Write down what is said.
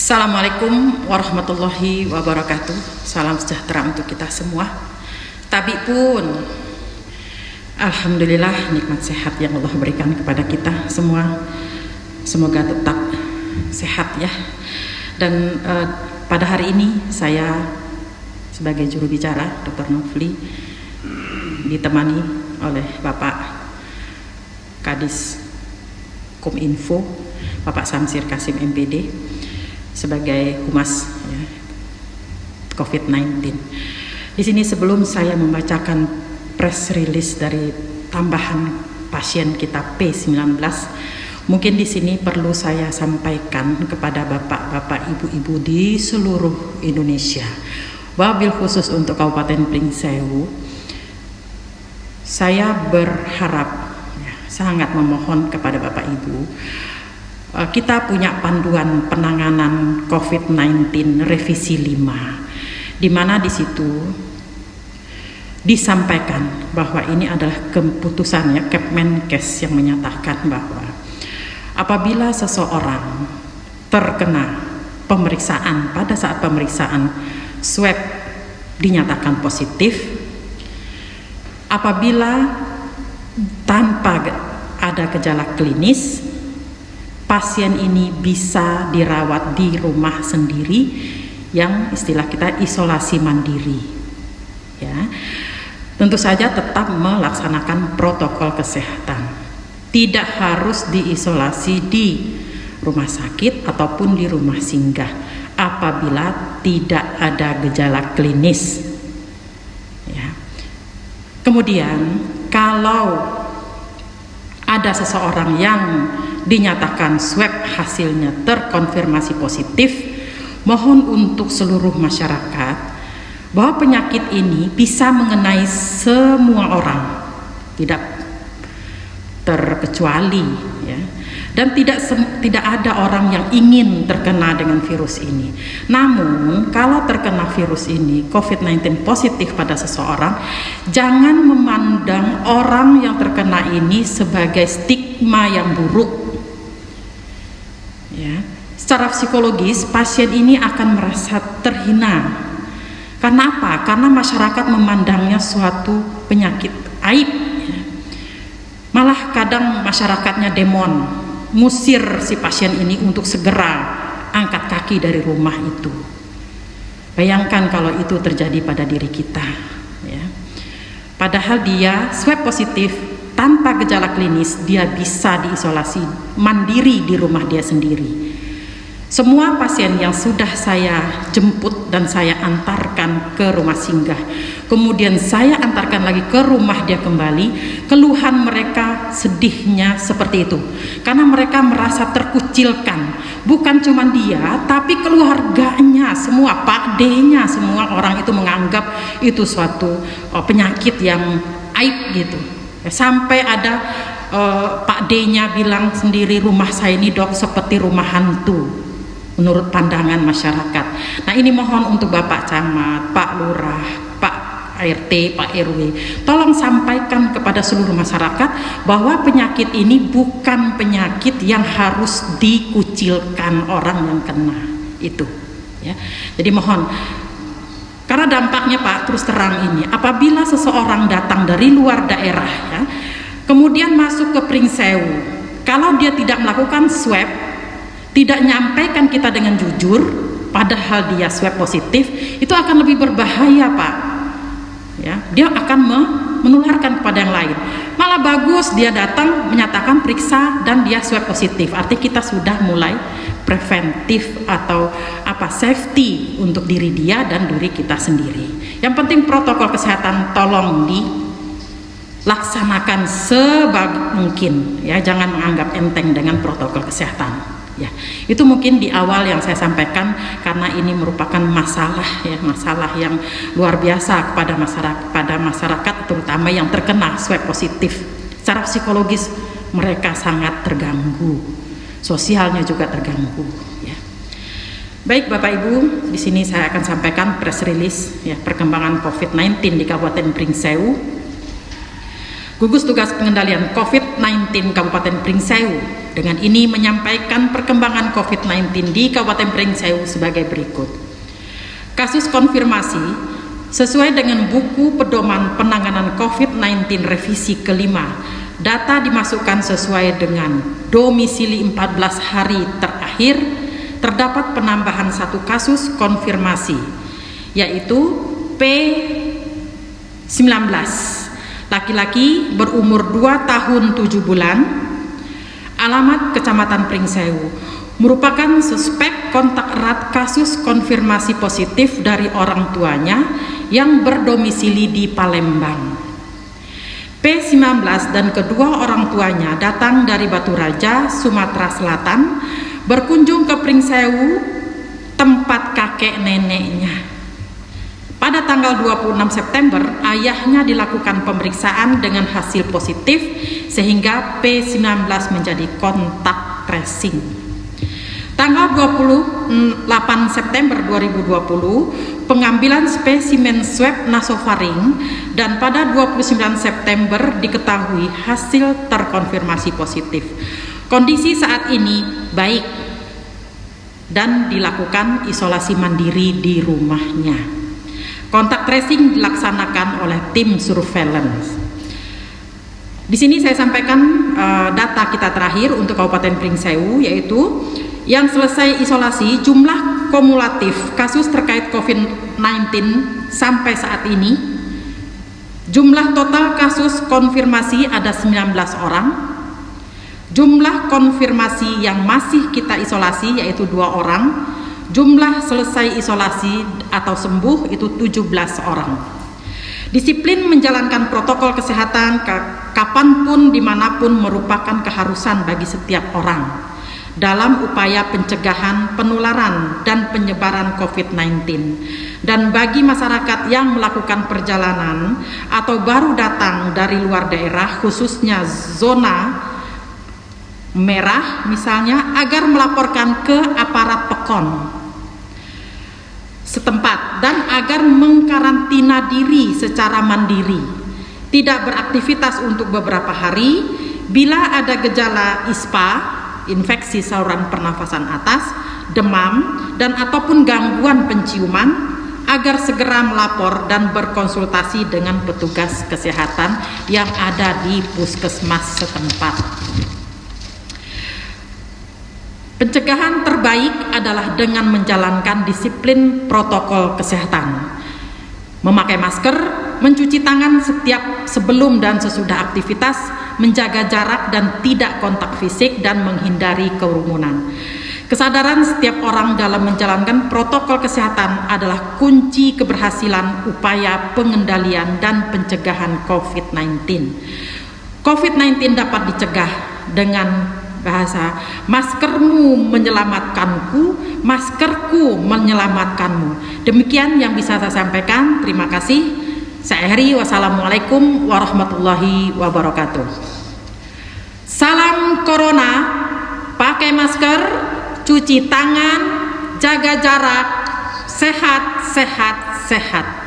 Assalamualaikum warahmatullahi wabarakatuh. Salam sejahtera untuk kita semua. Tabi pun, alhamdulillah nikmat sehat yang Allah berikan kepada kita semua. Semoga tetap sehat ya. Dan pada hari ini saya sebagai juru bicara Dr. Nofli ditemani oleh Bapak Kadis Kominfo, Bapak Samsir Kasim MPD sebagai humas ya, COVID-19. Di sini sebelum saya membacakan press release dari tambahan pasien kita P19, mungkin di sini perlu saya sampaikan kepada bapak-bapak, ibu-ibu di seluruh Indonesia, wabil khusus untuk Kabupaten Pringsewu, saya berharap ya, sangat memohon kepada bapak ibu, kita punya panduan penanganan COVID-19 revisi 5, di mana di situ disampaikan bahwa ini adalah keputusan ya Kepmenkes yang menyatakan bahwa apabila seseorang terkena pemeriksaan, pada saat pemeriksaan swab dinyatakan positif, apabila tanpa ada gejala klinis, pasien ini bisa dirawat di rumah sendiri yang istilah kita isolasi mandiri ya. Tentu saja tetap melaksanakan protokol kesehatan, tidak harus diisolasi di rumah sakit ataupun di rumah singgah apabila tidak ada gejala klinis ya. Kemudian kalau ada seseorang yang dinyatakan swab hasilnya terkonfirmasi positif, mohon untuk seluruh masyarakat bahwa penyakit ini bisa mengenai semua orang, tidak terkecuali ya. Dan tidak ada orang yang ingin terkena dengan virus ini. Namun kalau terkena virus ini COVID-19 positif pada seseorang, jangan memandang orang yang terkena ini sebagai stigma yang buruk ya. Secara psikologis pasien ini akan merasa terhina. Karena apa? Karena masyarakat memandangnya suatu penyakit aib ya. Malah kadang masyarakatnya demon, ngusir si pasien ini untuk segera angkat kaki dari rumah itu. Bayangkan kalau itu terjadi pada diri kita ya. Padahal dia swab positif tanpa gejala klinis, dia bisa diisolasi mandiri di rumah dia sendiri. Semua pasien yang sudah saya jemput dan saya antarkan ke rumah singgah, kemudian saya antarkan lagi ke rumah dia kembali, keluhan mereka sedihnya seperti itu. Karena mereka merasa terkucilkan, bukan cuma dia, tapi keluarganya, semua Pak D-nya, semua orang itu menganggap itu suatu penyakit yang aib gitu. Sampai ada Pak D-nya bilang sendiri, rumah saya ini dok seperti rumah hantu menurut pandangan masyarakat. Nah ini mohon untuk Bapak Camat, Pak Lurah, Pak RT, Pak RW, tolong sampaikan kepada seluruh masyarakat bahwa penyakit ini bukan penyakit yang harus dikucilkan orang yang kena itu ya. Jadi mohon, karena dampaknya Pak terus terang ini, apabila seseorang datang dari luar daerah ya, kemudian masuk ke Pringsewu, kalau dia tidak melakukan swab, tidak nyampaikan kita dengan jujur, padahal dia swab positif, itu akan lebih berbahaya Pak ya. Dia akan menularkan kepada yang lain. Malah bagus dia datang menyatakan periksa dan dia swab positif, artinya kita sudah mulai preventif atau safety untuk diri dia dan diri kita sendiri. Yang penting protokol kesehatan tolong dilaksanakan sebaik mungkin ya, jangan menganggap enteng dengan protokol kesehatan ya. Itu mungkin di awal yang saya sampaikan, karena ini merupakan masalah ya, masalah yang luar biasa pada masyarakat terutama yang terkena swab positif. Secara psikologis mereka sangat terganggu, sosialnya juga terganggu ya. Baik Bapak Ibu, di sini saya akan sampaikan press release ya, perkembangan COVID-19 di Kabupaten Pringsewu. Gugus Tugas Pengendalian COVID-19 Kabupaten Pringsewu dengan ini menyampaikan perkembangan COVID-19 di Kabupaten Pringsewu sebagai berikut. Kasus konfirmasi sesuai dengan buku pedoman penanganan COVID-19 revisi kelima, data dimasukkan sesuai dengan domisili 14 hari terakhir, terdapat penambahan 1 kasus konfirmasi, yaitu P19, laki-laki berumur 2 tahun 7 bulan, alamat Kecamatan Pringsewu, merupakan suspek kontak erat kasus konfirmasi positif dari orang tuanya yang berdomisili di Palembang. P19 dan kedua orang tuanya datang dari Batu Raja, Sumatera Selatan, berkunjung ke Pringsewu, tempat kakek neneknya. Pada tanggal 26 September, ayahnya dilakukan pemeriksaan dengan hasil positif sehingga P19 menjadi kontak tracing. Tanggal 28 September 2020, pengambilan spesimen swab nasofaring dan pada 29 September diketahui hasil terkonfirmasi positif. Kondisi saat ini baik dan dilakukan isolasi mandiri di rumahnya. Kontak tracing dilaksanakan oleh tim surveillance. Di sini saya sampaikan data kita terakhir untuk Kabupaten Pringsewu, yaitu yang selesai isolasi, jumlah kumulatif kasus terkait COVID-19 sampai saat ini, jumlah total kasus konfirmasi ada 19 orang, jumlah konfirmasi yang masih kita isolasi yaitu 2 orang, jumlah selesai isolasi atau sembuh itu 17 orang. Disiplin menjalankan protokol kesehatan kapanpun dimanapun merupakan keharusan bagi setiap orang dalam upaya pencegahan penularan dan penyebaran COVID-19. Dan bagi masyarakat yang melakukan perjalanan atau baru datang dari luar daerah, khususnya zona merah misalnya, agar melaporkan ke aparat PEKON setempat dan agar mengkarantina diri secara mandiri, tidak beraktivitas untuk beberapa hari. Bila ada gejala ISPA, infeksi saluran pernafasan atas, demam, dan ataupun gangguan penciuman, agar segera melapor dan berkonsultasi dengan petugas kesehatan yang ada di puskesmas setempat. Pencegahan terbaik adalah dengan menjalankan disiplin protokol kesehatan, memakai masker, mencuci tangan setiap sebelum dan sesudah aktivitas, menjaga jarak dan tidak kontak fisik, dan menghindari kerumunan. Kesadaran setiap orang dalam menjalankan protokol kesehatan adalah kunci keberhasilan upaya pengendalian dan pencegahan COVID-19. COVID-19 dapat dicegah dengan bahasa maskermu menyelamatkanku, maskerku menyelamatkanmu. Demikian yang bisa saya sampaikan. Terima kasih. Saya akhiri. Wassalamualaikum warahmatullahi wabarakatuh. Salam corona, pakai masker, cuci tangan, jaga jarak, sehat, sehat, sehat.